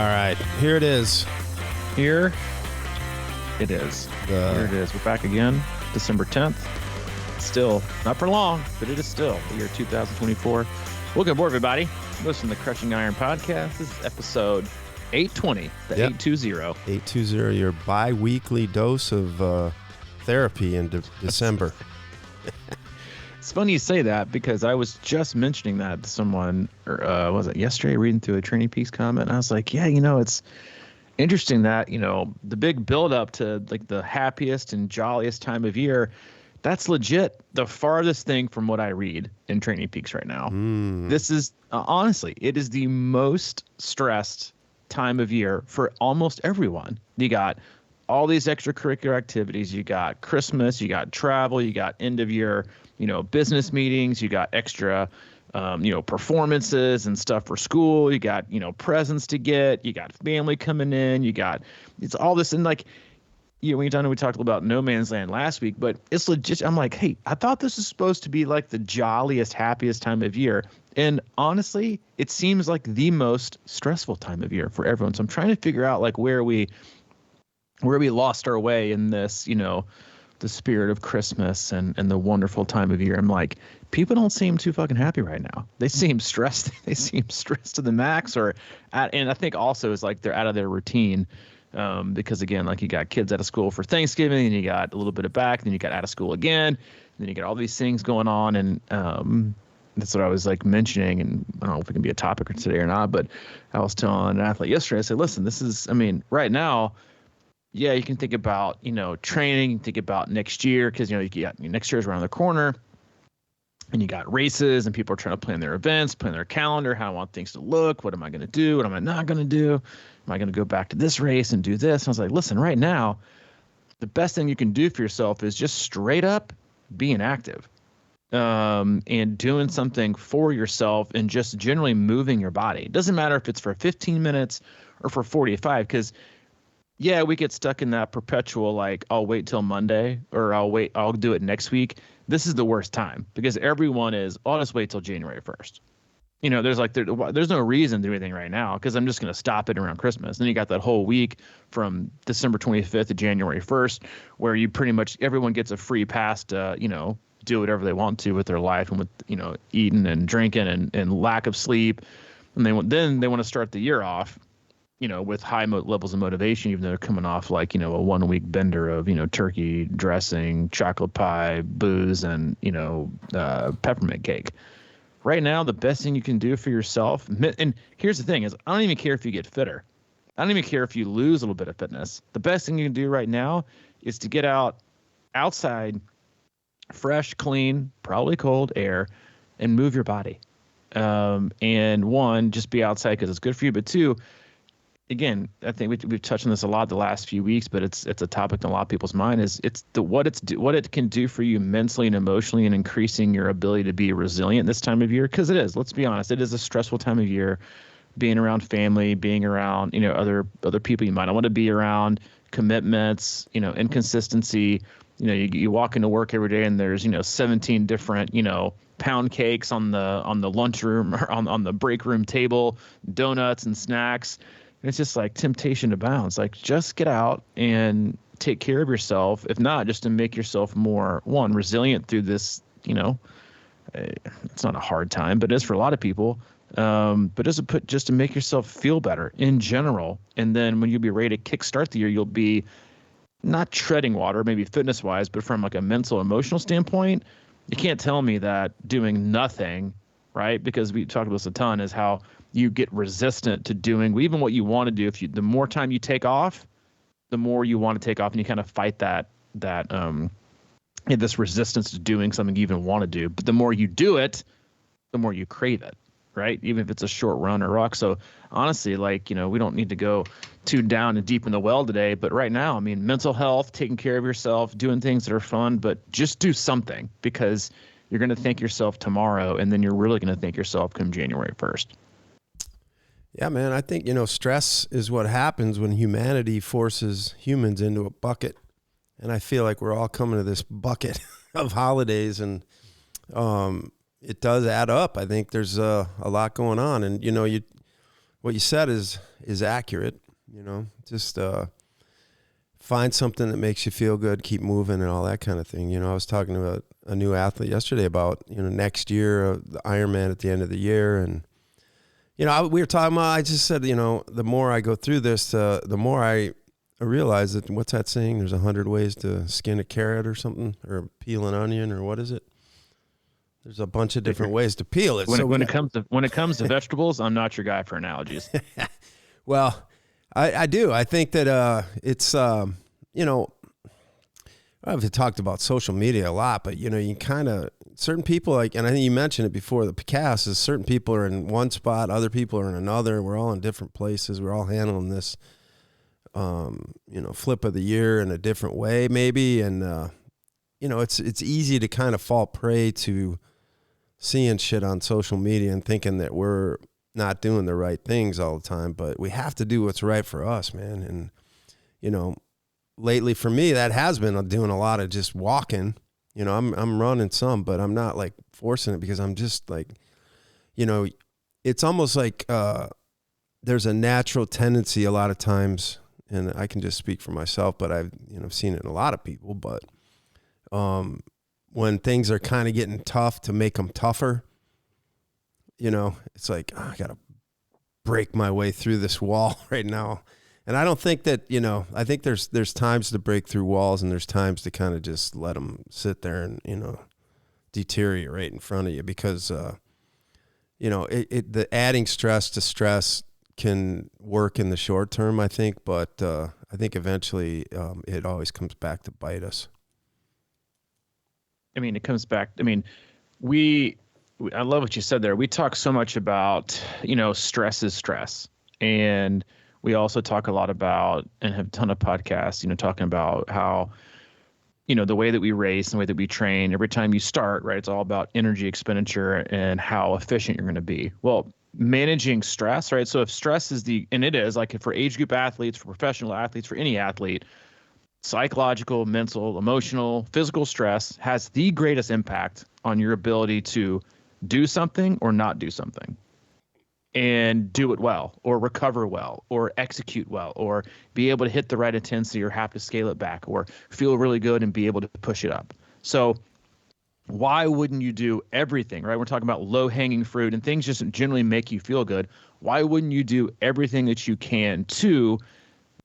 right, here it is. Here it is. Here it is. We're back again, December 10th. Still, not for long, but it is still the year 2024. Welcome aboard, everybody. Listen to the Crushing Iron Podcast. This is episode 820, 820. 820, your bi-weekly dose of therapy in December. It's funny you say that because I was just mentioning that to someone, or was it yesterday, reading through a Training Peaks comment, and I was like, yeah, it's interesting that, the big build-up to like the happiest and jolliest time of year, that's legit the farthest thing from what I read in Training Peaks right now. This is, honestly, it is the most stressed time of year for almost everyone. You got all these extracurricular activities. You got Christmas, you got travel, you got end of year, business meetings, you got extra, performances and stuff for school. You got, presents to get, you got family coming in, it's all this. And like, we talked about no man's land last week, but it's legit. I'm like, hey, I thought this was supposed to be like the jolliest, happiest time of year. And honestly, it seems like the most stressful time of year for everyone. So I'm trying to figure out like where we lost our way in this, the spirit of Christmas and the wonderful time of year. I'm like, people don't seem too fucking happy right now. They seem stressed. They seem stressed to the max, and I think also it's like they're out of their routine. Because again, like you got kids out of school for Thanksgiving, and you got a little bit of back, then you got out of school again, and then you got all these things going on. And that's what I was like mentioning, and I don't know if it can be a topic today or not, but I was telling an athlete yesterday, I said, listen, this is, right now, yeah, you can think about, training, you can think about next year, because, you got next year's around the corner, and you got races, and people are trying to plan their events, plan their calendar, how I want things to look, what am I going to do, what am I not going to do, am I going to go back to this race and do this? And I was like, listen, right now, the best thing you can do for yourself is just straight up being active, and doing something for yourself, and just generally moving your body. It doesn't matter if it's for 15 minutes or for 45, because yeah, we get stuck in that perpetual, like, I'll wait till Monday, or I'll do it next week. This is the worst time, because everyone is, I'll just wait till January 1st. There's no reason to do anything right now, because I'm just going to stop it around Christmas. And then you got that whole week from December 25th to January 1st, where you pretty much, everyone gets a free pass to, do whatever they want to with their life, and with, eating and drinking and lack of sleep. And then they want to start the year off, with high levels of motivation, even though they're coming off like, a 1 week bender of, turkey dressing, chocolate pie, booze, and, peppermint cake. Right now, the best thing you can do for yourself, and here's the thing is, I don't even care if you get fitter. I don't even care if you lose a little bit of fitness. The best thing you can do right now is to get outside, fresh, clean, probably cold air, and move your body. And one, just be outside because it's good for you. But two, again, I think we've touched on this a lot the last few weeks, but it's a topic in a lot of people's mind, is what it can do for you mentally and emotionally, and increasing your ability to be resilient this time of year. Because it is, let's be honest, it is a stressful time of year, being around family, being around, other people you might not want to be around, commitments, inconsistency. You walk into work every day and there's, 17 different, pound cakes on the lunchroom or on the break room table, donuts and snacks. It's just like temptation abounds. Like, just get out and take care of yourself. If not, just to make yourself more, resilient through this, it's not a hard time, but it is for a lot of people. But just to make yourself feel better in general. And then when you'll be ready to kickstart the year, you'll be not treading water, maybe fitness wise, but from like a mental, emotional standpoint, you can't tell me that doing nothing, right? Because we talked about this a ton, is how you get resistant to doing even what you want to do. The more time you take off, the more you want to take off, and you kind of fight this resistance to doing something you even want to do. But the more you do it, the more you crave it, right? Even if it's a short run or walk. So honestly, like, we don't need to go too down and deep in the well today, but right now, mental health, taking care of yourself, doing things that are fun, but just do something, because you're going to thank yourself tomorrow, and then you're really going to thank yourself come January 1st. Yeah, man, I think, stress is what happens when humanity forces humans into a bucket. And I feel like we're all coming to this bucket of holidays, and it does add up. I think there's a lot going on. And, what you said is accurate. You know, just find something that makes you feel good, keep moving, and all that kind of thing. You know, I was talking to a new athlete yesterday about, you know, next year, the Ironman at the end of the year, and you know, we were talking about. I just said, you know, the more I go through this, the more I realize that, what's that saying? There's 100 ways to skin a carrot or something, or peel an onion, or what is it? There's a bunch of different ways to peel it. When it comes to vegetables, I'm not your guy for analogies. Well, I do. I think that it's you know, I've talked about social media a lot, but you know, you kind of, certain people, like, and I think you mentioned it before the podcast, is certain people are in one spot, other people are in another. We're all in different places. We're all handling this, you know, flip of the year in a different way, maybe. And you know, it's easy to kind of fall prey to seeing shit on social media and thinking that we're not doing the right things all the time, but we have to do what's right for us, man. And you know, lately for me, that has been doing a lot of just walking. You know, I'm running some, but I'm not like forcing it, because I'm just like, you know, it's almost like there's a natural tendency a lot of times, and I can just speak for myself, but I've, you know, seen it in a lot of people, but when things are kind of getting tough, to make them tougher, you know, it's like, oh, I got to break my way through this wall right now. And I don't think that, you know, I think there's times to break through walls, and there's times to kind of just let them sit there and, you know, deteriorate in front of you, because, you know, the adding stress to stress can work in the short term, I think, but I think eventually it always comes back to bite us. I mean, it comes back. I mean, I love what you said there. We talk so much about, you know, stress is stress. And we also talk a lot about, and have a ton of podcasts, you know, talking about how, you know, the way that we race and the way that we train, every time you start, right, it's all about energy expenditure and how efficient you're going to be. Well, managing stress, right? So if stress is and it is, like, for age group athletes, for professional athletes, for any athlete, psychological, mental, emotional, physical stress has the greatest impact on your ability to do something or not do something, and do it well, or recover well, or execute well, or be able to hit the right intensity, or have to scale it back, or feel really good and be able to push it up. So why wouldn't you do everything, right? We're talking about low-hanging fruit, and things just generally make you feel good. Why wouldn't you do everything that you can to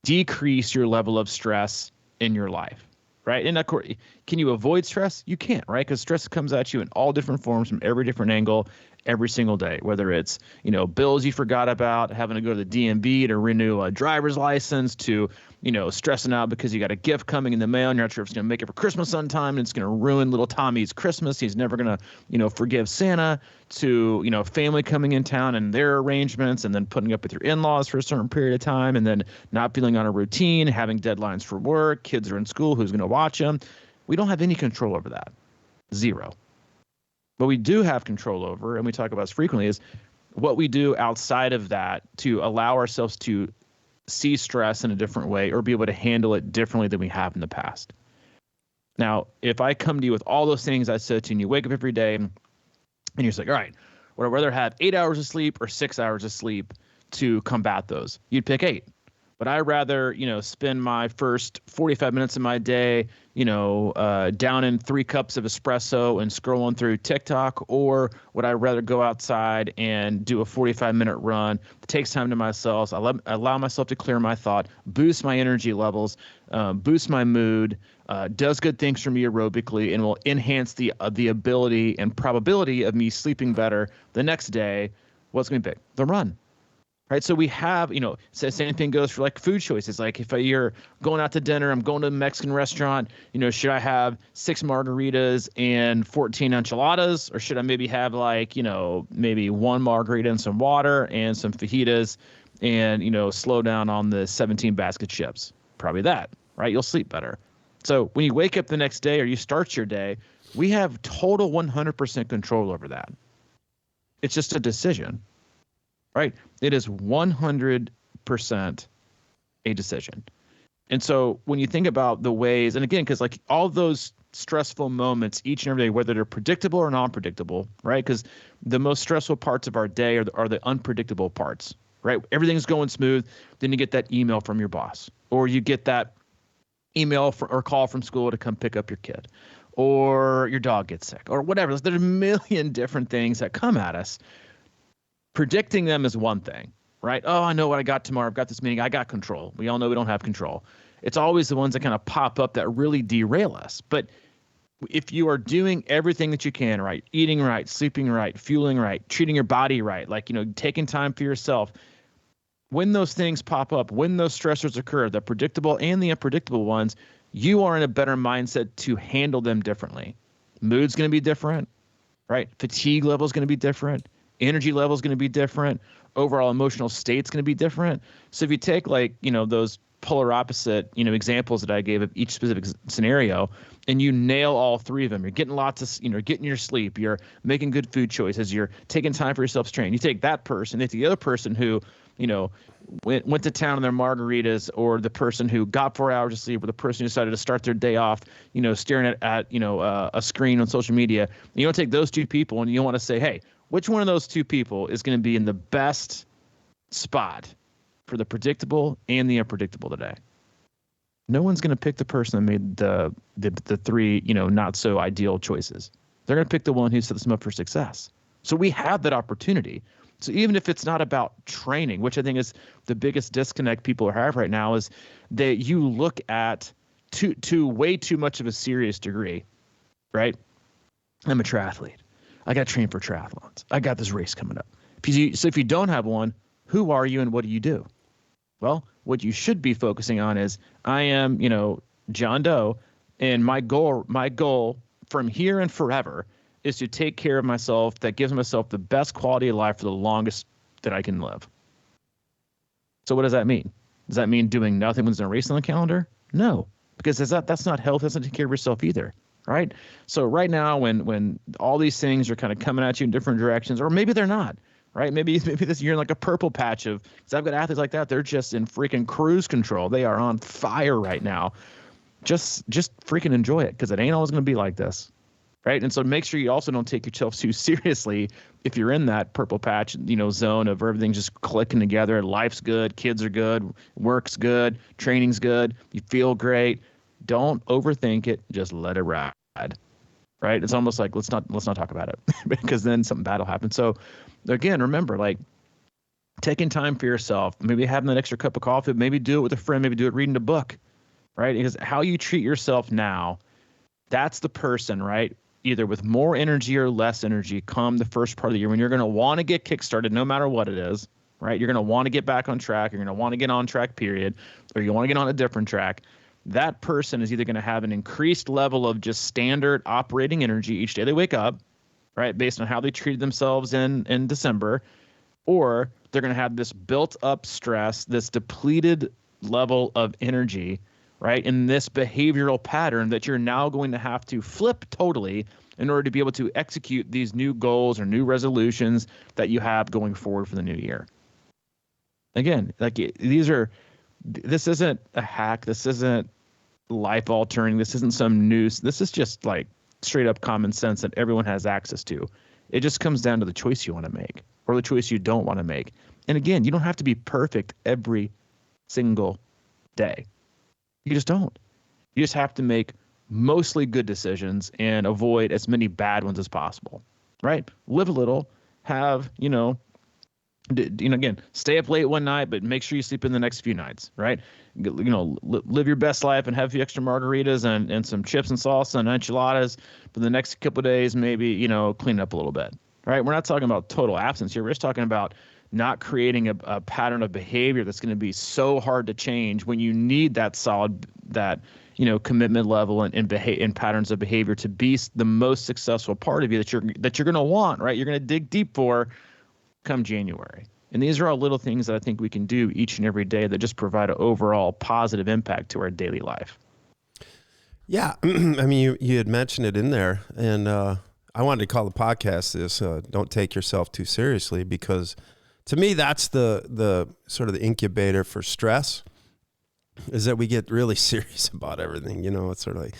decrease your level of stress in your life, right? And of course, can you avoid stress? You can't, right? Because stress comes at you in all different forms, from every different angle, every single day, whether it's, you know, bills you forgot about, having to go to the DMV to renew a driver's license, to, you know, stressing out because you got a gift coming in the mail and you're not sure if it's going to make it for Christmas on time, and it's going to ruin little Tommy's Christmas. He's never going to, you know, forgive Santa, to, you know, family coming in town and their arrangements, and then putting up with your in-laws for a certain period of time, and then not feeling on a routine, having deadlines for work, kids are in school, who's going to watch them? We don't have any control over that. Zero. What we do have control over, and we talk about this frequently, is what we do outside of that to allow ourselves to see stress in a different way, or be able to handle it differently than we have in the past. Now, if I come to you with all those things I said to you, and you wake up every day and you're just like, all right, would I rather have 8 hours of sleep or 6 hours of sleep to combat those? You'd pick 8. But I'd rather, you know, spend my first 45 minutes of my day, you know, down in 3 cups of espresso and scrolling through TikTok? Or would I rather go outside and do a 45-minute run? It takes time to myself. I allow myself to clear my thought, boost my energy levels, boost my mood, does good things for me aerobically, and will enhance the ability and probability of me sleeping better the next day. What's going to be big? The run. Right. So we have, you know, same thing goes for like food choices. Like if you're going out to dinner, I'm going to a Mexican restaurant, you know, should I have 6 margaritas and 14 enchiladas? Or should I maybe have, like, you know, maybe 1 margarita and some water and some fajitas, and, you know, slow down on the 17 basket chips? Probably that, right? You'll sleep better. So when you wake up the next day, or you start your day, we have total 100% control over that. It's just a decision. Right? It is 100% a decision. And so when you think about the ways, and again, because like all those stressful moments each and every day, whether they're predictable or non-predictable, right? Because the most stressful parts of our day are the unpredictable parts, right? Everything's going smooth. Then you get that email from your boss, or you get that email or call from school to come pick up your kid, or your dog gets sick, or whatever. There's a million different things that come at us. Predicting them is one thing, right? Oh, I know what I got tomorrow. I've got this meeting. I got control. We all know we don't have control. It's always the ones that kind of pop up that really derail us. But if you are doing everything that you can, right, eating right, sleeping right, fueling right, treating your body right, like, taking time for yourself, when those things pop up, when those stressors occur, the predictable and the unpredictable ones, you are in a better mindset to handle them differently. Mood's going to be different, right? Fatigue level is going to be different. Energy level is going to be different. Overall emotional state's going to be different. So if you take those polar opposite, examples that I gave of each specific scenario, and you nail all three of them, you're getting lots of, getting your sleep, you're making good food choices, you're taking time for yourself to train. You take that person, it's the other person who, went to town on their margaritas, or the person who got 4 hours of sleep, or the person who decided to start their day off, staring at a screen on social media. And you don't take those two people and you want to say, hey, which one of those two people is going to be in the best spot for the predictable and the unpredictable today? No one's going to pick the person that made the three, not so ideal choices. They're going to pick the one who sets them up for success. So we have that opportunity. So even if it's not about training, which I think is the biggest disconnect people have right now, is that you look at to way too much of a serious degree, right? I'm a triathlete. I got to train for triathlons. I got this race coming up. So if you don't have one, who are you and what do you do? Well, what you should be focusing on is, I am, John Doe, and my goal from here and forever is to take care of myself that gives myself the best quality of life for the longest that I can live. So what does that mean? Does that mean doing nothing when there's a race on the calendar? No, because that's not health. That's not taking care of yourself either, right? So right now, when all these things are kind of coming at you in different directions, or maybe they're not, right? Maybe this you're in like a purple patch of, because I've got athletes like that. They're just in freaking cruise control. They are on fire right now. Just freaking enjoy it, because it ain't always going to be like this. Right. And so make sure you also don't take yourself too seriously if you're in that purple patch, zone of everything just clicking together. Life's good. Kids are good. Work's good. Training's good. You feel great. Don't overthink it. Just let it ride. Right. It's almost like let's not talk about it because then something bad will happen. So again, remember, like, taking time for yourself, maybe having that extra cup of coffee, maybe do it with a friend, maybe do it reading a book. Right. Because how you treat yourself now, that's the person, right? Either with more energy or less energy come the first part of the year, when you're going to want to get kickstarted no matter what it is, right? You're going to want to get back on track. You're going to want to get on track, period, or you want to get on a different track. That person is either going to have an increased level of just standard operating energy each day they wake up, right, based on how they treated themselves in December, or they're going to have this built up stress, this depleted level of energy, right, in this behavioral pattern that you're now going to have to flip totally in order to be able to execute these new goals or new resolutions that you have going forward for the new year. Again, like, this isn't a hack. This isn't life altering. This isn't some news. This is just like straight up common sense that everyone has access to. It just comes down to the choice you want to make or the choice you don't want to make. And again, you don't have to be perfect every single day. You just don't. You just have to make mostly good decisions and avoid as many bad ones as possible, right? Live a little, have, again, stay up late one night, but make sure you sleep in the next few nights, right? Live your best life and have a few extra margaritas and some chips and salsa and enchiladas. For the next couple of days, maybe, clean up a little bit, right? We're not talking about total absence here. We're just talking about not creating a pattern of behavior that's going to be so hard to change when you need that solid, commitment level and patterns of behavior to be the most successful part of you that you're going to want, right? You're going to dig deep for come January. And these are all little things that I think we can do each and every day that just provide an overall positive impact to our daily life. Yeah. I mean, you had mentioned it in there, and I wanted to call the podcast this, Don't Take Yourself Too Seriously, because to me, that's the sort of the incubator for stress, is that we get really serious about everything. It's sort of like,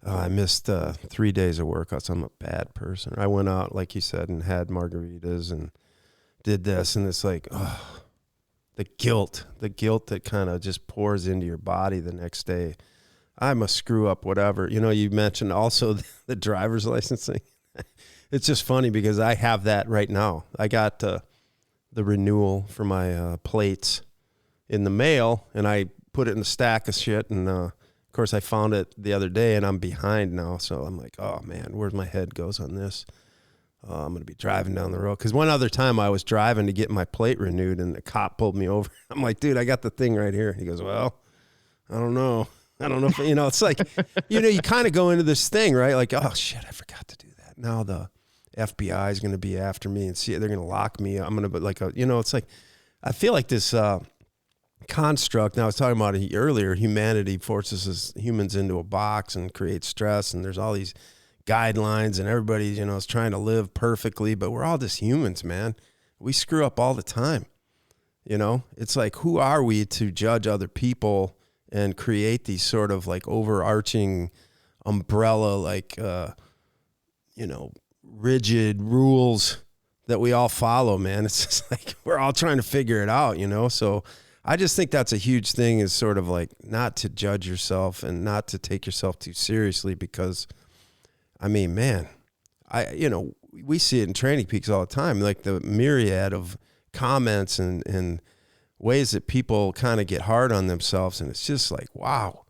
oh, I missed 3 days of workouts, so I'm a bad person. I went out, like you said, and had margaritas and did this, and it's like, oh, the guilt that kind of just pours into your body the next day. I'm a screw up, whatever. You know, you mentioned also the driver's licensing. It's just funny because I have that right now. I got the renewal for my plates in the mail, and I put it in a stack of shit. And of course, I found it the other day, and I'm behind now. So I'm like, oh man, where's my head goes on this? I'm going to be driving down the road. Because one other time I was driving to get my plate renewed, and the cop pulled me over. I'm like, dude, I got the thing right here. He goes, well, I don't know if, you know, it's like, you know, you kind of go into this thing, right? Like, oh shit, I forgot to do that. Now the FBI is going to be after me and see, they're going to lock me. I'm going to be like, you know, it's like, I feel like this construct. Now I was talking about it earlier. Humanity forces us humans into a box and creates stress. And there's all these guidelines, and everybody, you know, is trying to live perfectly, but we're all just humans, man. We screw up all the time. You know, it's like, who are we to judge other people and create these sort of like overarching umbrella, like, you know, rigid rules that we all follow, man. It's just like, we're all trying to figure it out, you know? So I just think that's a huge thing, is sort of like not to judge yourself and not to take yourself too seriously, because I mean, man, you know, we see it in Training Peaks all the time, like the myriad of comments and ways that people kind of get hard on themselves. And it's just like, wow,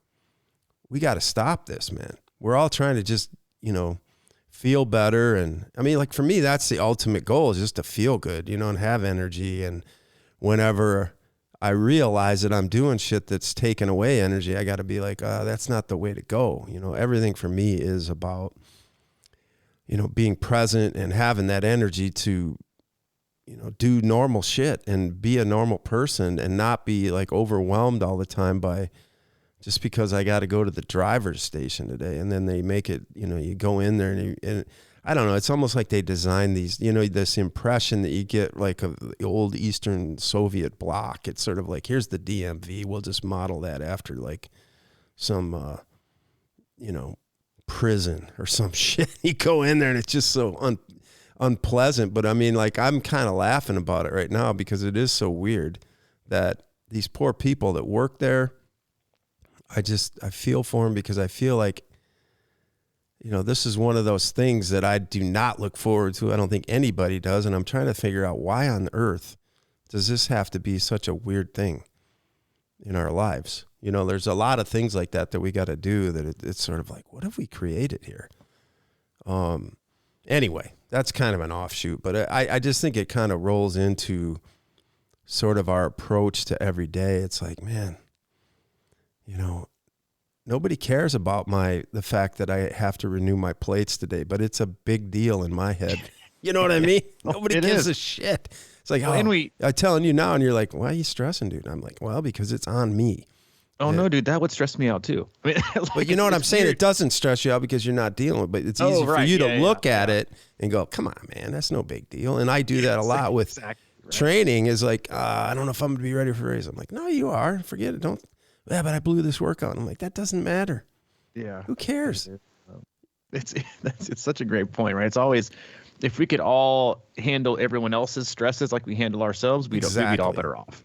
we got to stop this, man. We're all trying to just, you know, feel better. And I mean, like for me, that's the ultimate goal, is just to feel good, you know, and have energy. And whenever I realize that I'm doing shit that's taking away energy, I got to be like, that's not the way to go. You know, everything for me is about, you know, being present and having that energy to, you know, do normal shit and be a normal person, and not be like overwhelmed all the time by, just because I got to go to the driver's station today. And then they make it, you know, you go in there and I don't know, it's almost like they design these, you know, this impression that you get like of the old Eastern Soviet bloc. It's sort of like, here's the DMV. We'll just model that after like some, you know, prison or some shit. You go in there and it's just so unpleasant. But I mean, like, I'm kind of laughing about it right now, because it is so weird that these poor people that work there, I feel for them, because I feel like, you know, this is one of those things that I do not look forward to. I don't think anybody does. And I'm trying to figure out, why on earth does this have to be such a weird thing in our lives? You know, there's a lot of things like that we got to do, that it's sort of like, what have we created here? Anyway, that's kind of an offshoot, but I just think it kind of rolls into sort of our approach to every day. It's like, man, you know, nobody cares about the fact that I have to renew my plates today, but it's a big deal in my head. You know what I mean? Nobody gives a shit. It's like, I'm telling you now, and you're like, why are you stressing, dude? And I'm like, well, because it's on me. Oh, no, dude, that would stress me out too. I mean, like, but you know what I'm saying? Weird. It doesn't stress you out because you're not dealing with it, but it's easy for you to look at it and go, come on, man, that's no big deal. And I do that a lot with training, is like, I don't know if I'm going to be ready for a race. I'm like, no, you are. Forget it. Don't. Yeah, but I blew this workout. I'm like, that doesn't matter. Yeah. Who cares? It's such a great point, right? It's always, if we could all handle everyone else's stresses like we handle ourselves, we'd be all better off.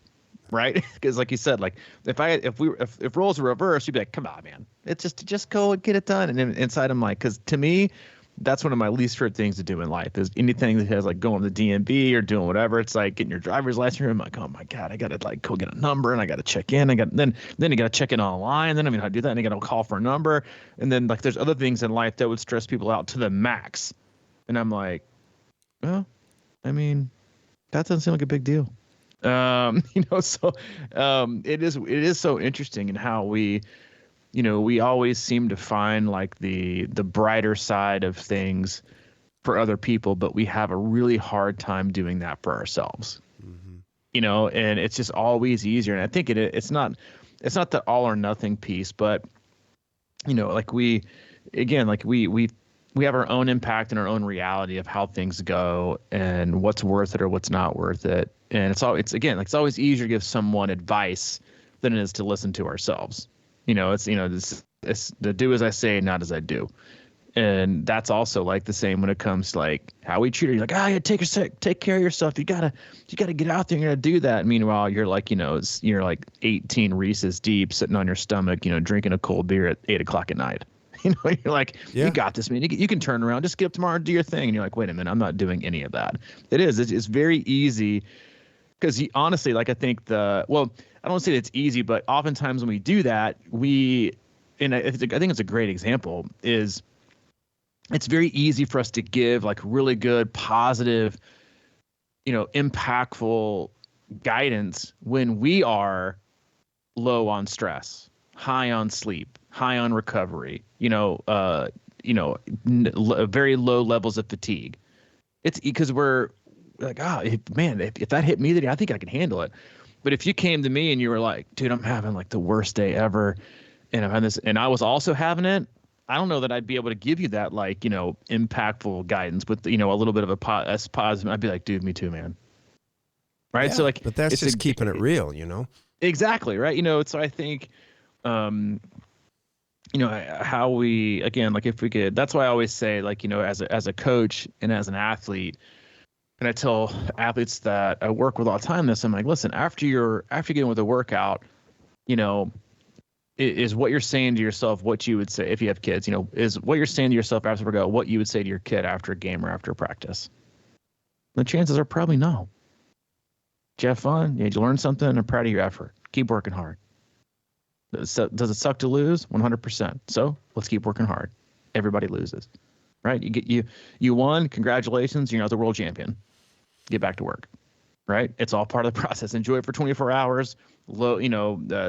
Right? Because like you said, like if roles were reversed, you'd be like, come on, man, it's just go and get it done. And then inside I'm like, because to me, that's one of my least favorite things to do in life, is anything that has like going to the DMV or doing whatever. It's like getting your driver's license. I'm like, oh my God, I got to like go get a number, and I got to check in. Then you got to check in online. Then I mean, how to do that. And you got to call for a number. And then like, there's other things in life that would stress people out to the max. And I'm like, well, I mean, that doesn't seem like a big deal. You know, so it is so interesting in how we always seem to find like the brighter side of things for other people, but we have a really hard time doing that for ourselves. Mm-hmm. You know, and it's just always easier. And I think it's not the all or nothing piece, but you know, like we have our own impact and our own reality of how things go and what's worth it or what's not worth it. And it's always easier to give someone advice than it is to listen to ourselves. You know, it's the do as I say, not as I do. And that's also like the same when it comes to like how we treat her. You're like, yeah, take care of yourself. You gotta get out there and you gotta do that. Meanwhile, you're like, you're like 18 Reese's deep, sitting on your stomach, drinking a cold beer at 8 o'clock at night. You're like, You got this, man. You can turn around, just get up tomorrow and do your thing. And you're like, wait a minute, I'm not doing any of that. It's very easy because honestly, like I think I don't want to say it's easy, but oftentimes when we do that, and I think it's a great example is, it's very easy for us to give like really good, positive, impactful guidance when we are low on stress, high on sleep, high on recovery, very low levels of fatigue. It's because we're like, if that hit me today, I think I can handle it. But if you came to me and you were like, dude, I'm having like the worst day ever, and I'm having this, and I was also having it, I don't know that I'd be able to give you that like, impactful guidance with, a little bit of a positive. I'd be like, dude, me too, man. Right. Yeah, so like, but that's just keeping it real, Exactly. Right. So I think, how we, again, like if we could, that's why I always say like, as a coach and as an athlete, and I tell athletes that I work with all the time this, I'm like, listen, after you're getting with a workout, is what you're saying to yourself what you would say if you have kids, is what you're saying to yourself after a workout what you would say to your kid after a game or after a practice? The chances are probably no. Did you have fun? Did you learn something? I'm proud of your effort. Keep working hard. Does it suck to lose? 100%. So let's keep working hard. Everybody loses, right? You won. Congratulations. You're not the world champion. Get back to work, right? It's all part of the process. Enjoy it for 24 hours.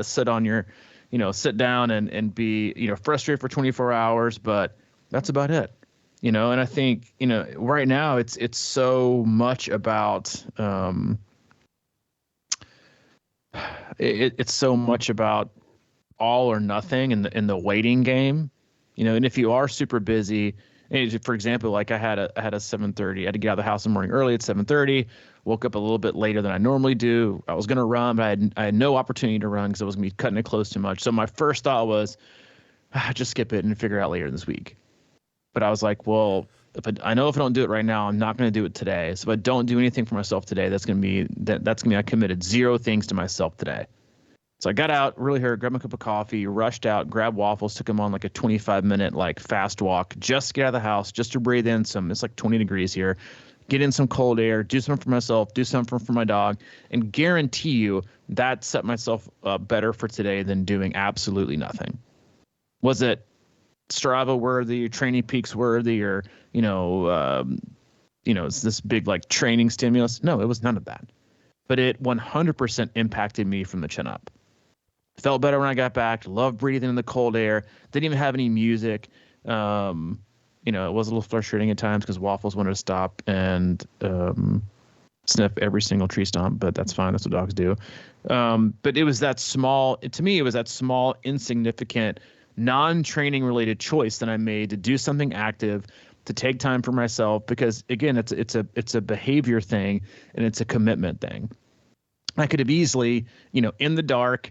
Sit on your, sit down and be, frustrated for 24 hours, but that's about it. And I think, right now it's so much about, it's so much about all or nothing in the waiting game, and if you are super busy, for example, like I had a 7:30, I had to get out of the house in the morning early at 7:30, woke up a little bit later than I normally do. I was going to run, but I had no opportunity to run because I was going to be cutting it close too much. So my first thought was, just skip it and figure it out later this week. But I was like, well, I know if I don't do it right now, I'm not going to do it today. So if I don't do anything for myself today, that's going to be I committed 0 things to myself today. So I got out really hurt, grabbed a cup of coffee, rushed out, grabbed waffles, took them on like a 25-minute like fast walk, just to get out of the house, just to breathe in some. It's like 20 degrees here. Get in some cold air, do something for myself, do something for my dog, and guarantee you that set myself up better for today than doing absolutely nothing. Was it Strava worthy, Training Peaks worthy, or it's this big like training stimulus? No, it was none of that. But it 100% impacted me from the chin up. Felt better when I got back. Loved breathing in the cold air. Didn't even have any music. It was a little frustrating at times because waffles wanted to stop and sniff every single tree stump, but that's fine. That's what dogs do. But it was that small, to me, it was that small, insignificant, non-training related choice that I made to do something active, to take time for myself, because again, it's a behavior thing and it's a commitment thing. I could have easily, in the dark,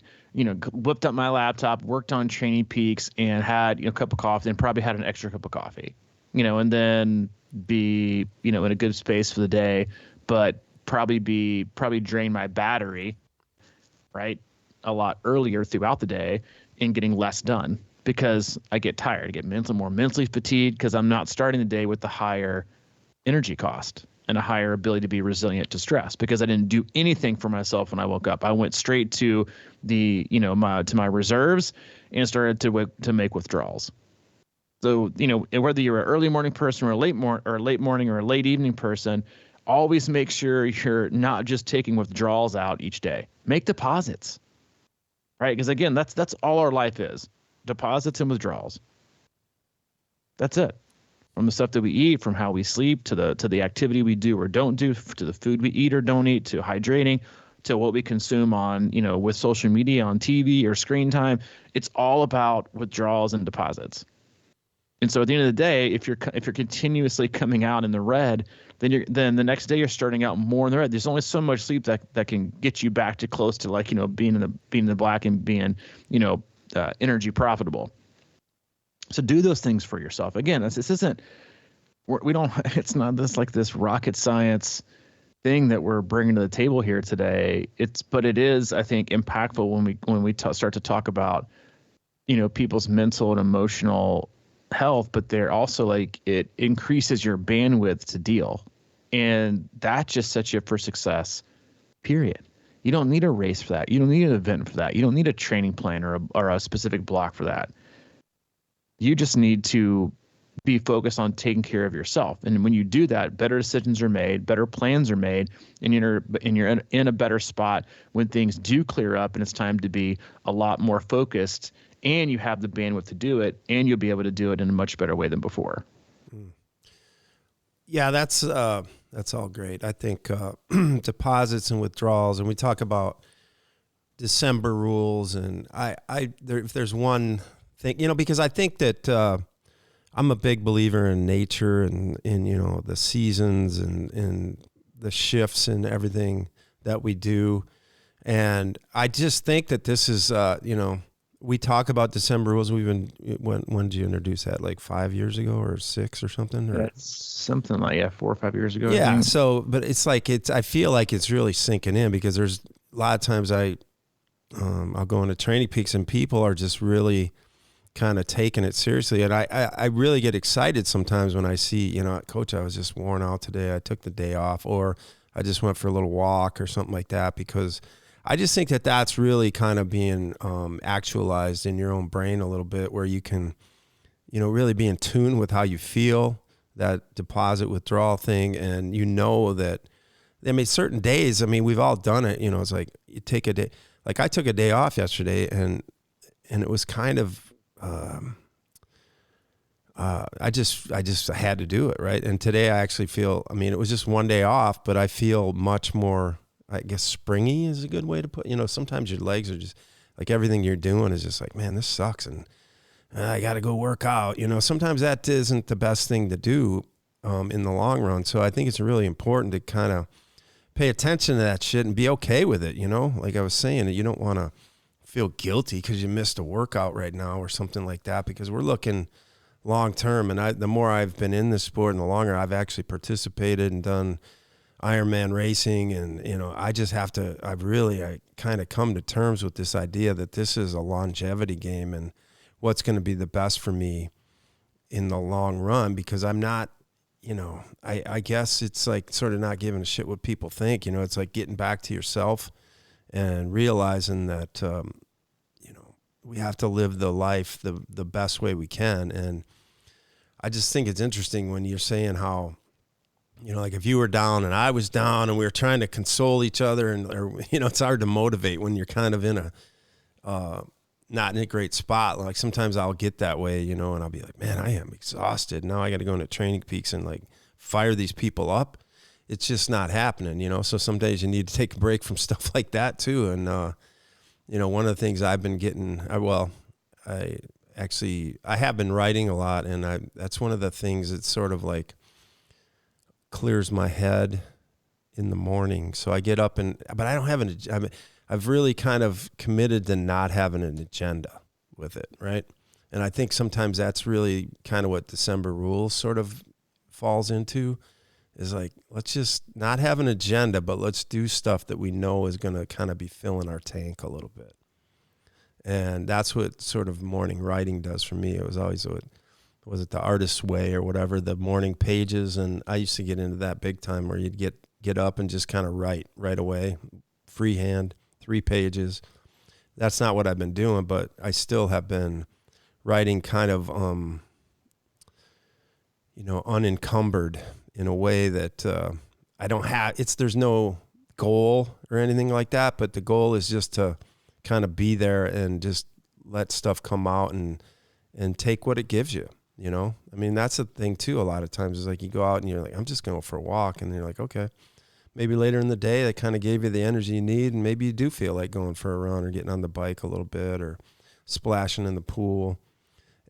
whipped up my laptop, worked on Training Peaks, and had a cup of coffee, and probably had an extra cup of coffee, and then be in a good space for the day, but probably drain my battery, right, a lot earlier throughout the day, and getting less done because I get tired, I get more mentally fatigued because I'm not starting the day with the higher energy cost and a higher ability to be resilient to stress, because I didn't do anything for myself when I woke up. I went straight to my reserves and started to make withdrawals. So, whether you're an early morning person or a late morning or a late evening person, always make sure you're not just taking withdrawals out each day. Make deposits, right? Because again, that's all our life is: deposits and withdrawals. That's it. From the stuff that we eat, from how we sleep, to the activity we do or don't do, to the food we eat or don't eat, to hydrating, to what we consume on, with social media, on TV or screen time. It's all about withdrawals and deposits. And so at the end of the day, if you're continuously coming out in the red, then the next day you're starting out more in the red. There's only so much sleep that can get you back to close to being in the black and being energy profitable. So do those things for yourself. Again, this isn't, we don't, it's not this like this rocket science thing that we're bringing to the table here today. But it is, I think, impactful when we start to talk about, people's mental and emotional health, but they're also like, it increases your bandwidth to deal. And that just sets you up for success, period. You don't need a race for that. You don't need an event for that. You don't need a training plan or a specific block for that. You just need to be focused on taking care of yourself. And when you do that, better decisions are made, better plans are made, and you're in a better spot when things do clear up and it's time to be a lot more focused, and you have the bandwidth to do it, and you'll be able to do it in a much better way than before. Yeah, that's all great. I think deposits and withdrawals, and we talk about December rules, and if there's one thing, because I think that I'm a big believer in nature and in the seasons and the shifts and everything that we do, and I just think that this is we talk about December rules. When did you introduce that? Like 5 years ago or 6 or something? Or? Yeah, something like 4 or 5 years ago. Yeah. So, but it's like I feel like it's really sinking in, because there's a lot of times I'll go into Training Peaks and people are just really kind of taking it seriously, and I really get excited sometimes when I see Coach, I was just worn out today. I took the day off, or I just went for a little walk or something like that, because I just think that that's really kind of being actualized in your own brain a little bit, where you can, really be in tune with how you feel, that deposit withdrawal thing. And that, certain days, we've all done it, it's like you take a day, like I took a day off yesterday and it was kind of, I just had to do it. Right. And today I actually feel, it was just one day off, but I feel much more, I guess springy is a good way to put, sometimes your legs are just like, everything you're doing is just like, man, this sucks. And I got to go work out. Sometimes that isn't the best thing to do in the long run. So I think it's really important to kind of pay attention to that shit and be okay with it. Like I was saying, you don't want to feel guilty because you missed a workout right now or something like that, because we're looking long term. And the more I've been in this sport and the longer I've actually participated and done Ironman racing, and I kind of come to terms with this idea that this is a longevity game and what's going to be the best for me in the long run, because I'm not, I guess it's like sort of not giving a shit what people think. It's like getting back to yourself and realizing that we have to live the life the best way we can. And I just think it's interesting when you're saying how, like if you were down and I was down and we were trying to console each other, or it's hard to motivate when you're kind of in not in a great spot. Like sometimes I'll get that way, and I'll be like, man, I am exhausted. Now I got to go into Training Peaks and like fire these people up. It's just not happening, So some days you need to take a break from stuff like that too. And, one of the things I've been getting, I have been writing a lot, and that's one of the things that sort of like clears my head in the morning. So I get up but I don't have I've really kind of committed to not having an agenda with it. Right. And I think sometimes that's really kind of what December rules sort of falls into, is like, let's just not have an agenda, but let's do stuff that we know is going to kind of be filling our tank a little bit. And that's what sort of morning writing does for me. It was always was it the Artist's Way or whatever, the morning pages. And I used to get into that big time, where you'd get up and just kind of write right away, freehand, 3 pages. That's not what I've been doing, but I still have been writing kind of, unencumbered in a way that I don't have. There's no goal or anything like that, but the goal is just to kind of be there and just let stuff come out and take what it gives you. That's the thing too. A lot of times is like you go out and you're like, I'm just going for a walk, and you're like, okay, maybe later in the day they kind of gave you the energy you need, and maybe you do feel like going for a run or getting on the bike a little bit or splashing in the pool.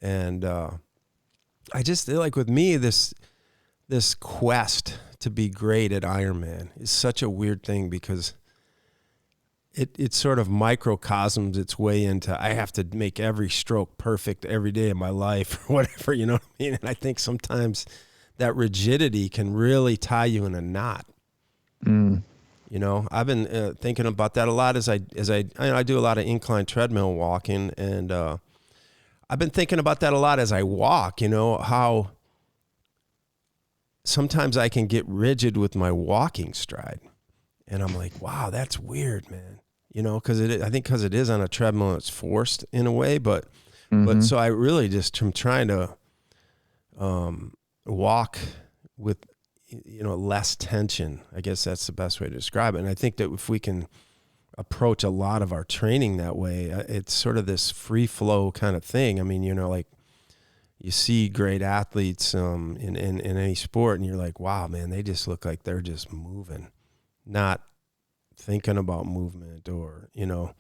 And I just feel like with me, this quest to be great at Ironman is such a weird thing, because it sort of microcosms its way into, I have to make every stroke perfect every day of my life or whatever, you know what I mean? And I think sometimes that rigidity can really tie you in a knot. You know, I've been thinking about that a lot as I do a lot of incline treadmill walking, and I've been thinking about that a lot as I walk, you know, how sometimes I can get rigid with my walking stride. And I'm like, wow, that's weird, man. You know, I think because it is on a treadmill, it's forced in a way, but so I really just am trying to walk with, you know, less tension. I guess that's the best way to describe it. And I think that if we can approach a lot of our training that way, it's sort of this free flow kind of thing. I mean, you know, like you see great athletes in any sport, and you're like, wow, man, they just look like they're just moving, not thinking about movement. Or, you know,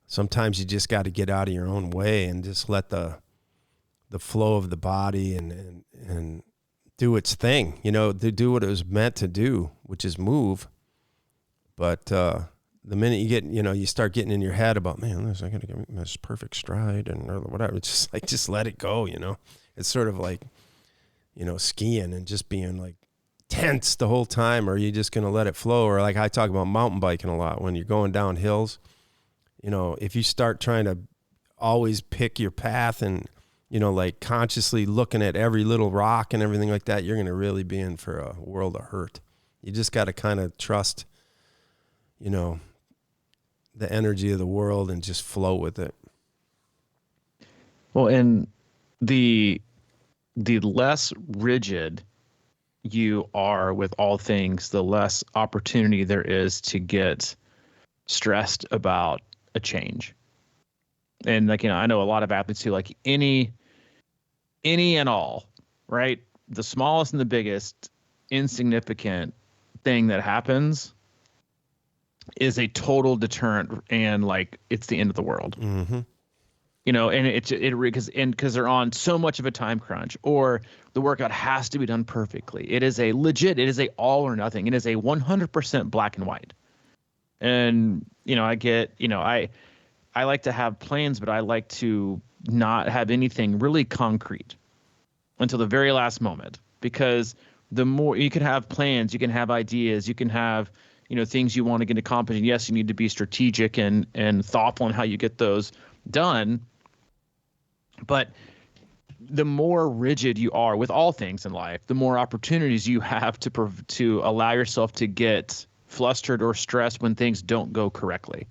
sometimes you just got to get out of your own way and just let the flow of the body and do its thing, you know, to do what it was meant to do, which is move. But the minute you get, you know, you start getting in your head about, man, I got to get this perfect stride and or whatever, it's just like, just let it go, you know. It's sort of like, you know, skiing and just being like tense the whole time, or you just going to let it flow. Or like I talk about mountain biking a lot, when you're going down hills, you know, if you start trying to always pick your path and, you know, like consciously looking at every little rock and everything like that, you're going to really be in for a world of hurt. You just got to kind of trust, you know, the energy of the world and just flow with it. Well, and the less rigid you are with all things, the less opportunity there is to get stressed about a change. And like, you know, I know a lot of athletes who like any and all, right? The smallest and the biggest insignificant thing that happens is a total deterrent, and like it's the end of the world. You know, and because they're on so much of a time crunch, or the workout has to be done perfectly. It is a all or nothing. It is a 100% black and white. And, you know, I like to have plans, but I like to not have anything really concrete until the very last moment, because the more you can have plans, you can have ideas, you can have, you know, things you want to get accomplished. And yes, you need to be strategic and thoughtful in how you get those done. But the more rigid you are with all things in life, the more opportunities you have to allow yourself to get flustered or stressed when things don't go correctly.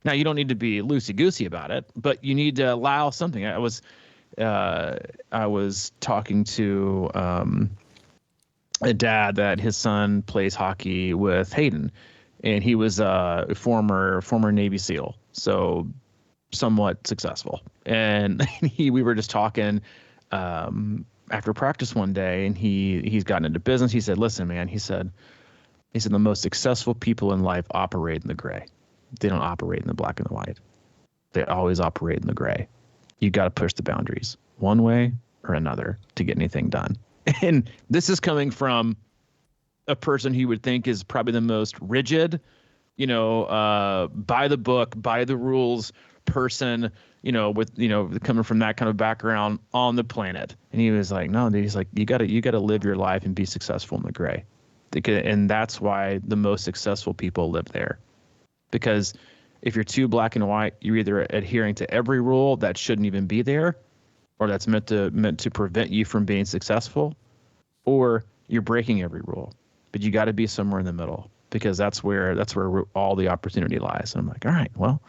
Now, you don't need to be loosey-goosey about it, but you need to allow something. I was talking to a dad that his son plays hockey with Hayden, and he was a former Navy SEAL, so somewhat successful. And we were just talking after practice one day, and he's gotten into business. He said, "Listen, man," he said, the most successful people in life operate in the gray. They don't operate in the black and the white. They always operate in the gray. You got to push the boundaries one way or another to get anything done. And this is coming from a person who would think is probably the most rigid, you know, by the book, by the rules person, you know, with, you know, coming from that kind of background on the planet. And he was like, no, dude, he's like, you got to live your life and be successful in the gray. And that's why the most successful people live there. Because if you're too black and white, you're either adhering to every rule that shouldn't even be there, or that's meant to prevent you from being successful, or you're breaking every rule. But you got to be somewhere in the middle, because that's where all the opportunity lies. And I'm like, all right, well,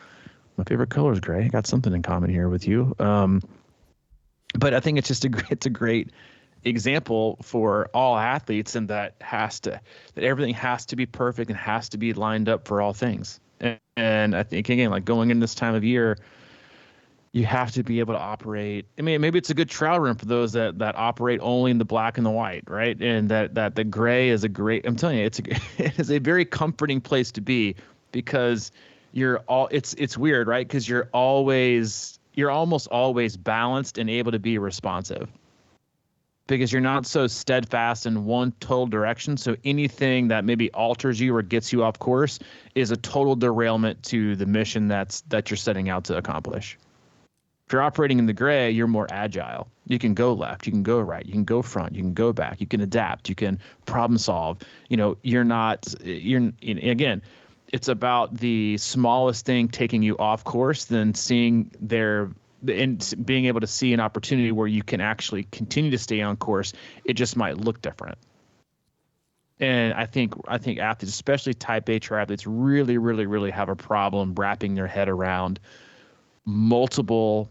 my favorite color is gray. I got something in common here with you. But I think it's just a great example for all athletes, and that everything has to be perfect and has to be lined up for all things. And I think, again, like going in this time of year, you have to be able to operate. I mean, maybe it's a good trial run for those that operate only in the black and the white, right? And that the gray is I'm telling you, it is a very comforting place to be, because it's weird, right? Because you're almost always balanced and able to be responsive. because you're not so steadfast in one total direction. So anything that maybe alters you or gets you off course is a total derailment to the mission that you're setting out to accomplish. If you're operating in the gray, you're more agile. You can go left, you can go right, you can go front, you can go back, you can adapt, you can problem solve. Again, it's about the smallest thing taking you off course than seeing and being able to see an opportunity where you can actually continue to stay on course. It just might look different. And I think athletes, especially type A triathletes, really, really, really have a problem wrapping their head around multiple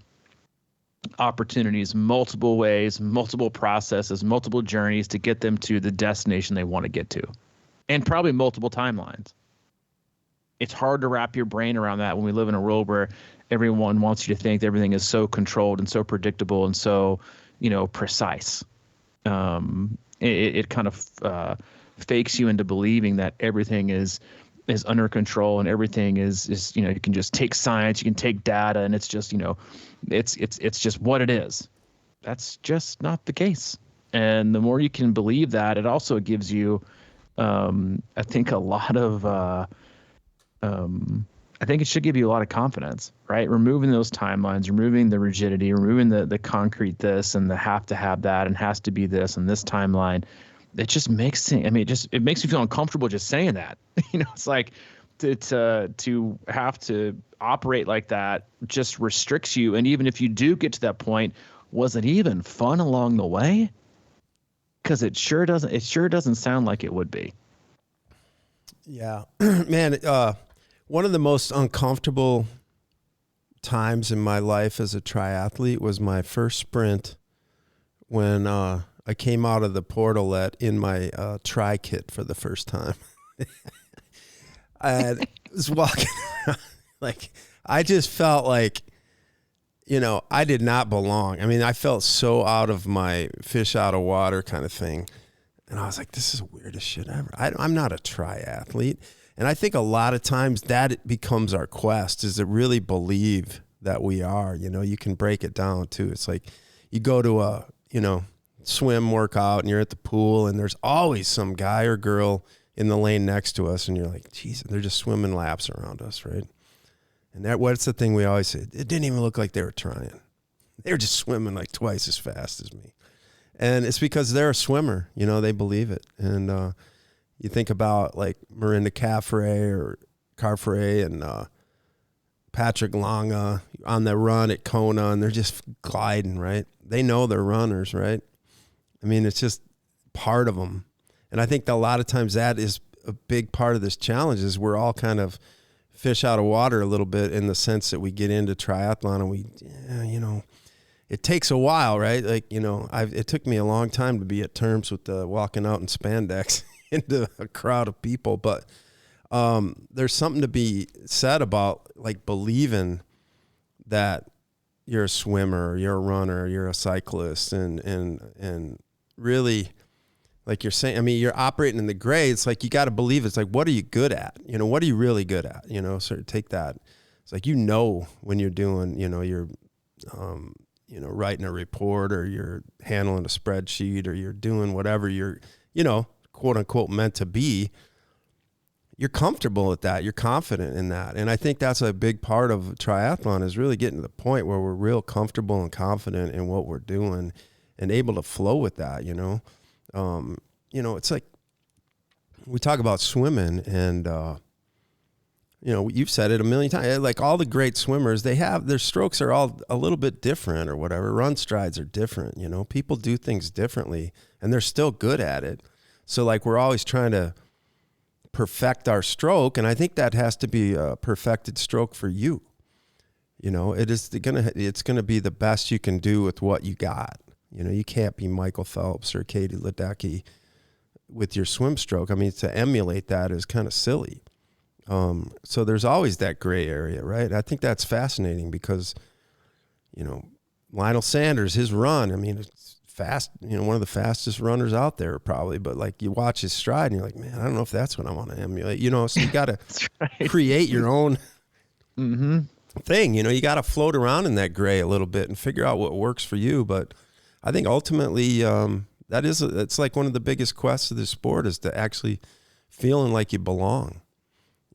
opportunities, multiple ways, multiple processes, multiple journeys to get them to the destination they want to get to, and probably multiple timelines. It's hard to wrap your brain around that when we live in a world where everyone wants you to think that everything is so controlled and so predictable and so, precise. It kind of fakes you into believing that everything is under control and everything is you can just take science, you can take data, and it's just it's just what it is. That's just not the case. And the more you can believe that, it also gives you, I think, a lot of. I think it should give you a lot of confidence, right? Removing those timelines, removing the rigidity, removing the concrete this and the have to have that and has to be this and this timeline. It just makes it makes you feel uncomfortable just saying that. It's like to have to operate like that just restricts you. And even if you do get to that point, was it even fun along the way? Because it sure doesn't sound like it would be. Yeah, man. One of the most uncomfortable times in my life as a triathlete was my first sprint when I came out of the portalet in my tri kit for the first time. I was walking around, I just felt like, I did not belong. I mean, I felt so out of my fish out of water kind of thing. And I was like, this is the weirdest shit ever. I'm not a triathlete. And I think a lot of times that becomes our quest, is to really believe that we are. You can break it down too. It's like you go to a, swim workout and you're at the pool and there's always some guy or girl in the lane next to us and you're like, geez, they're just swimming laps around us, right? And what's the thing we always say? It didn't even look like they were trying. They were just swimming like twice as fast as me. And it's because they're a swimmer, they believe it. And you think about like Marinda Carve and Patrick Longa on the run at Kona, and they're just gliding, right? They know they're runners, right? I mean, it's just part of them. And I think that a lot of times that is a big part of this challenge, is we're all kind of fish out of water a little bit, in the sense that we get into triathlon and it takes a while, right? Like, it took me a long time to be at terms with walking out in spandex into a crowd of people. But there's something to be said about like believing that you're a swimmer, you're a runner, you're a cyclist, and really, like you're saying, I mean, you're operating in the gray. It's like, you got to believe. It's like, what are you good at? What are you really good at? So take that. It's like, when you're doing, you're, writing a report, or you're handling a spreadsheet, or you're doing whatever you're, quote unquote meant to be, you're comfortable with that. You're confident in that. And I think that's a big part of triathlon, is really getting to the point where we're real comfortable and confident in what we're doing and able to flow with that. It's like, we talk about swimming and, you've said it a million times, like all the great swimmers, their strokes are all a little bit different or whatever. Run strides are different. People do things differently and they're still good at it. So like, we're always trying to perfect our stroke. And I think that has to be a perfected stroke for you. It's going to be the best you can do with what you got. You can't be Michael Phelps or Katie Ledecky with your swim stroke. I mean, to emulate that is kind of silly. So there's always that gray area, right? I think that's fascinating because, Lionel Sanders, his run, I mean, it's fast, one of the fastest runners out there probably, but like you watch his stride and you're like, man, I don't know if that's what I want to emulate, so you got to right. Create your own thing, you got to float around in that gray a little bit and figure out what works for you. But I think ultimately it's like one of the biggest quests of the sport is to actually feeling like you belong,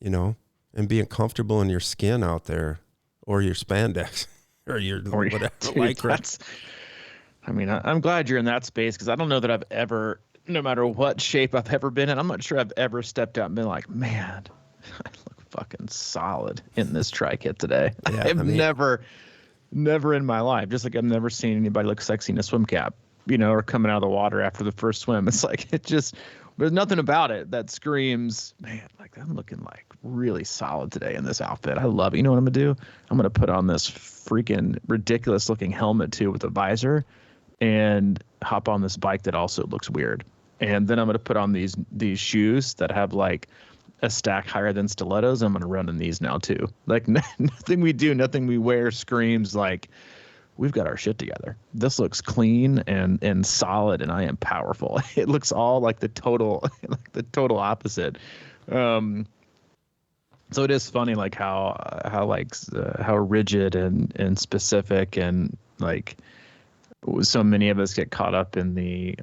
you know, and being comfortable in your skin out there or your spandex or your whatever. Dude, I mean, I'm glad you're in that space because I don't know that I've ever, no matter what shape I've ever been in, I'm not sure I've ever stepped out and been like, man, I look fucking solid in this tri-kit today. Yeah, I've never in my life, just like I've never seen anybody look sexy in a swim cap, you know, or coming out of the water after the first swim. It's like, there's nothing about it that screams, man, like I'm looking like really solid today in this outfit. I love it. You know what I'm gonna do? I'm gonna put on this freaking ridiculous looking helmet too with a visor and hop on this bike that also looks weird. And then I'm going to put on these shoes that have like a stack higher than stilettos. I'm going to run in these now too. Like nothing we do, nothing we wear screams like we've got our shit together. This looks clean and solid, and I am powerful. It looks all like the total opposite. So it is funny, like how rigid and specific and like so many of us get caught up in the,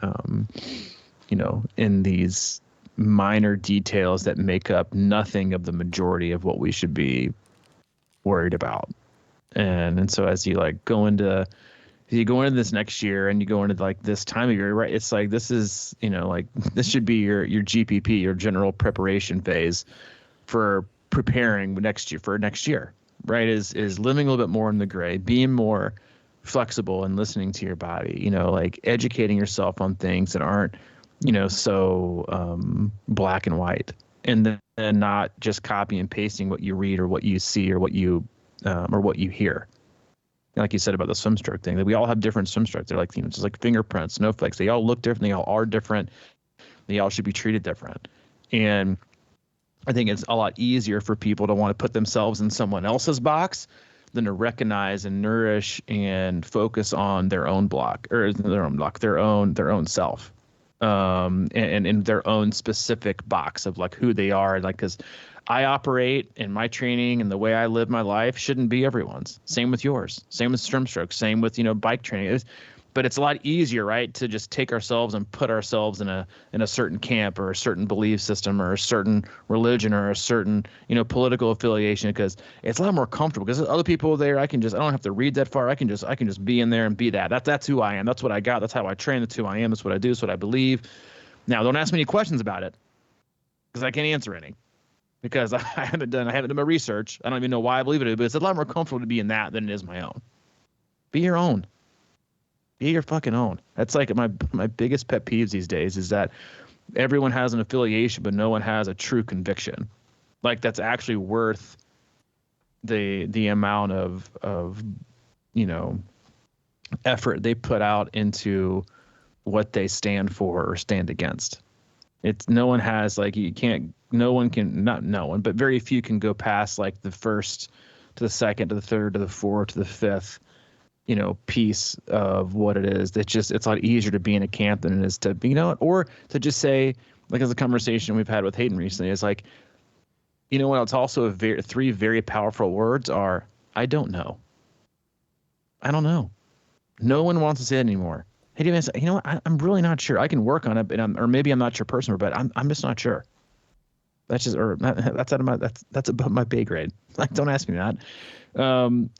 in these minor details that make up nothing of the majority of what we should be worried about. And so as you like go into this next year and you go into like this time of year, right? It's like, this is, like this should be your GPP, your general preparation phase for preparing for next year, right? Is living a little bit more in the gray, being more flexible and listening to your body, like educating yourself on things that aren't, so black and white, and then not just copy and pasting what you read or what you see or what you hear. Like you said about the swim stroke thing, that we all have different swim strokes. They're like, just like fingerprints, snowflakes. They all look different. They all are different. They all should be treated different. And I think it's a lot easier for people to want to put themselves in someone else's box than to recognize and nourish and focus on their own block, or their own self, and in their own specific box of like who they are. Like, because I operate in my training and the way I live my life shouldn't be everyone's. Same with yours. Same with swim stroke. Same with bike training. But it's a lot easier, right, to just take ourselves and put ourselves in a certain camp or a certain belief system or a certain religion or a certain political affiliation, because it's a lot more comfortable. Because other people there, I don't have to read that far. I can just be in there and be that. That's who I am. That's what I got. That's how I train. That's who I am. That's what I do. That's what I believe. Now, don't ask me any questions about it, because I can't answer any, because I haven't done my research. I don't even know why I believe it, but it's a lot more comfortable to be in that than it is my own. Be your own. Be your fucking own. That's like my biggest pet peeves these days, is that everyone has an affiliation, but no one has a true conviction. Like, that's actually worth the amount of effort they put out into what they stand for or stand against. It's no one has, like, but very few can go past like the first to the second to the third to the fourth to the fifth piece of what it is. It's a lot easier to be in a camp than it is to, or to just say, like, as a conversation we've had with Hayden recently, is like, what? It's also three very powerful words are, I don't know. I don't know. No one wants to say it anymore. Hey, do you know what? I'm really not sure. I can work on it, but or maybe I'm not your person, but I'm just not sure. That's above my pay grade. Like, don't ask me that.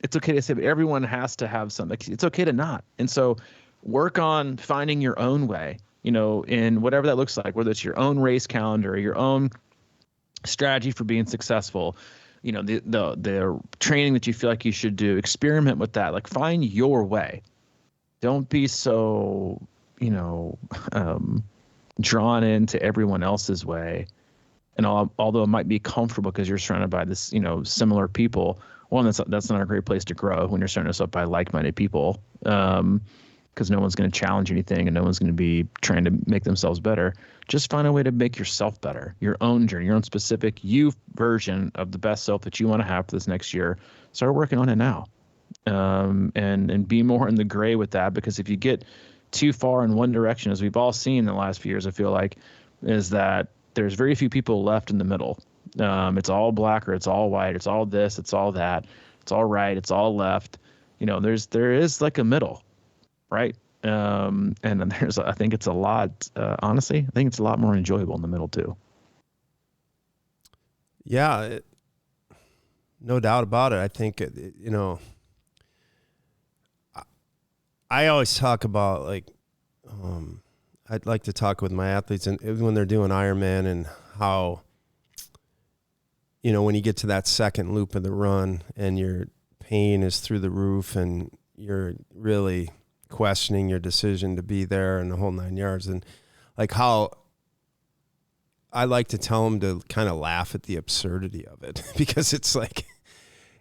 It's okay to say, but everyone has to have something. It's okay to not. And so work on finding your own way, in whatever that looks like, whether it's your own race calendar or your own strategy for being successful, the training that you feel like you should do, experiment with that. Like, find your way. Don't be so, drawn into everyone else's way. And although it might be comfortable because you're surrounded by this, similar people, that's not a great place to grow when you're surrounded yourself by like-minded people, because no one's going to challenge anything and no one's going to be trying to make themselves better. Just find a way to make yourself better, your own journey, your own specific version of the best self that you want to have for this next year. Start working on it now, and be more in the gray with that, because if you get too far in one direction, as we've all seen in the last few years, I feel like, is that there's very few people left in the middle. It's all black or it's all white. It's all this. It's all that. It's all right. It's all left. There is like a middle, right? And then I think it's a lot, honestly, I think it's a lot more enjoyable in the middle too. Yeah, no doubt about it. I think, I always talk about like, I'd like to talk with my athletes and when they're doing Ironman and how, when you get to that second loop of the run and your pain is through the roof and you're really questioning your decision to be there and the whole 9 yards, and like how I like to tell them to kind of laugh at the absurdity of it because it's like,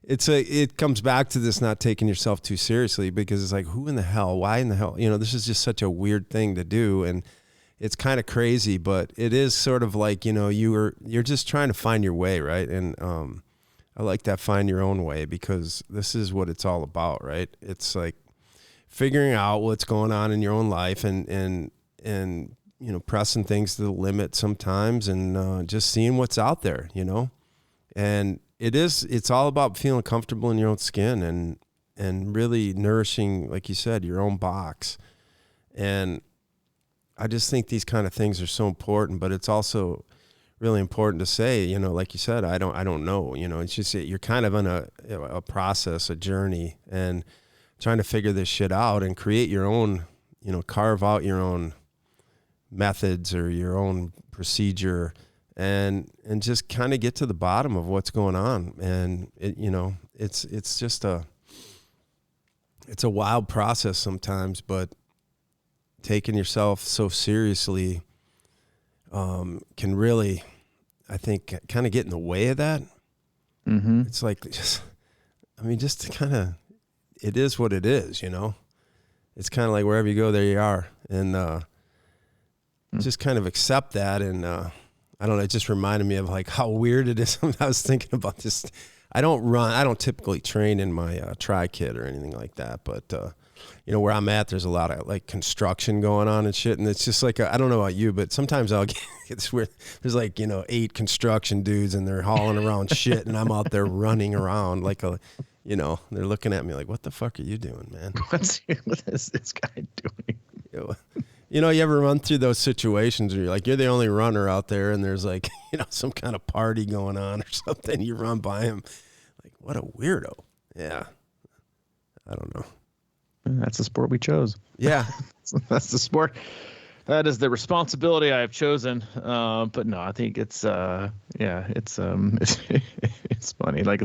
it comes back to this not taking yourself too seriously, because it's like, who in the hell, why in the hell, this is just such a weird thing to do. And it's kind of crazy, but it is sort of like, you're just trying to find your way. Right. And, I like that find your own way, because this is what it's all about. Right. It's like figuring out what's going on in your own life and pressing things to the limit sometimes, and, just seeing what's out there, and it's all about feeling comfortable in your own skin and really nourishing, like you said, your own box. And I just think these kind of things are so important, but it's also really important to say, like you said, I don't know, it's just, you're kind of in a process, a journey, and trying to figure this shit out and create your own, carve out your own methods or your own procedure, and just kind of get to the bottom of what's going on. And it's just it's a wild process sometimes, but taking yourself so seriously can really, I think, kind of get in the way of that. Mm-hmm. It's like, just to kind of, it is what it is, It's kind of like wherever you go, there you are. And just kind of accept that. And I don't know, it just reminded me of like how weird it is. I was thinking about this. I don't typically train in my tri kit or anything like that, but where I'm at, there's a lot of like construction going on and shit. And it's just like, I don't know about you, but sometimes I'll get it's weird. There's like, 8 construction dudes and they're hauling around shit. And I'm out there running around like they're looking at me like, what the fuck are you doing, man? What is this guy doing? You ever run through those situations where you're like, you're the only runner out there and there's like, some kind of party going on or something. You run by him like, what a weirdo. Yeah. I don't know. That's the sport we chose. Yeah. That's the sport. That is the responsibility I have chosen. But no, I think it's it's funny. Like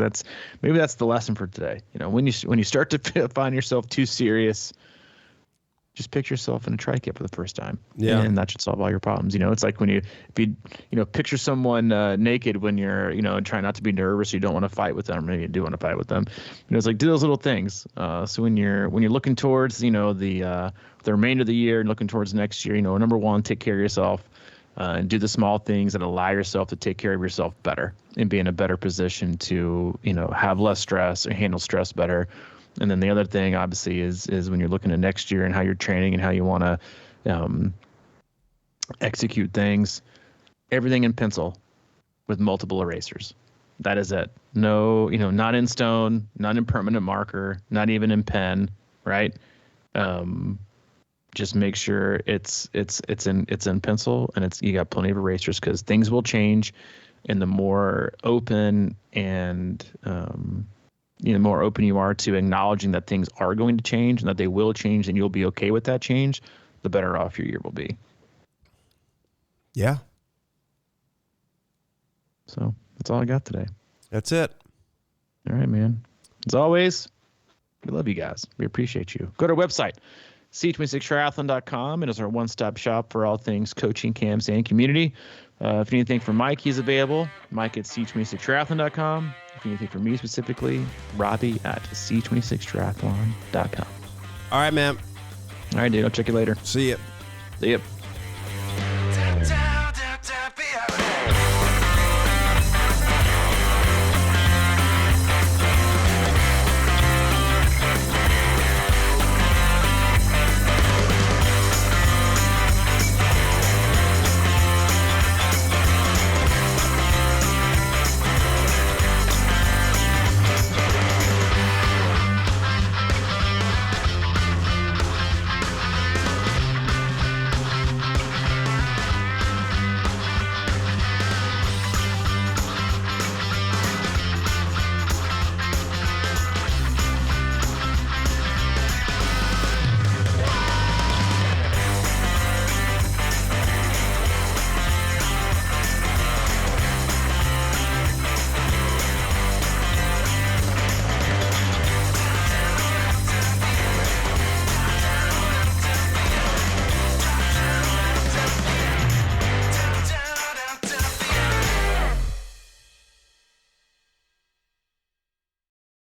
maybe that's the lesson for today. When you start to find yourself too serious, just picture yourself in a tri kit for the first time. Yeah. And that should solve all your problems. It's like if you picture someone naked when you're, trying not to be nervous, you don't want to fight with them, or maybe you do want to fight with them. It's like, do those little things. So when you're looking towards, the remainder of the year and looking towards next year, number one, take care of yourself, and do the small things that allow yourself to take care of yourself better and be in a better position to, have less stress or handle stress better. And then the other thing, obviously, is when you're looking at next year and how you're training and how you want to execute things, everything in pencil with multiple erasers. That is it. No, not in stone, not in permanent marker, not even in pen, right? Just make sure it's in pencil, and you got plenty of erasers, because things will change, and the more open and the more open you are to acknowledging that things are going to change and that they will change, and you'll be okay with that change, the better off your year will be. Yeah. So that's all I got today. That's it. All right, man. As always, we love you guys. We appreciate you. Go to our website, c26triathlon.com. It is our one-stop shop for all things coaching, camps, and community. If you need anything from Mike, he's available. Mike at c26triathlon.com. If you need anything from me specifically, Robbie at c26triathlon.com. All right, man. All right, dude. I'll check you later. See ya. See ya.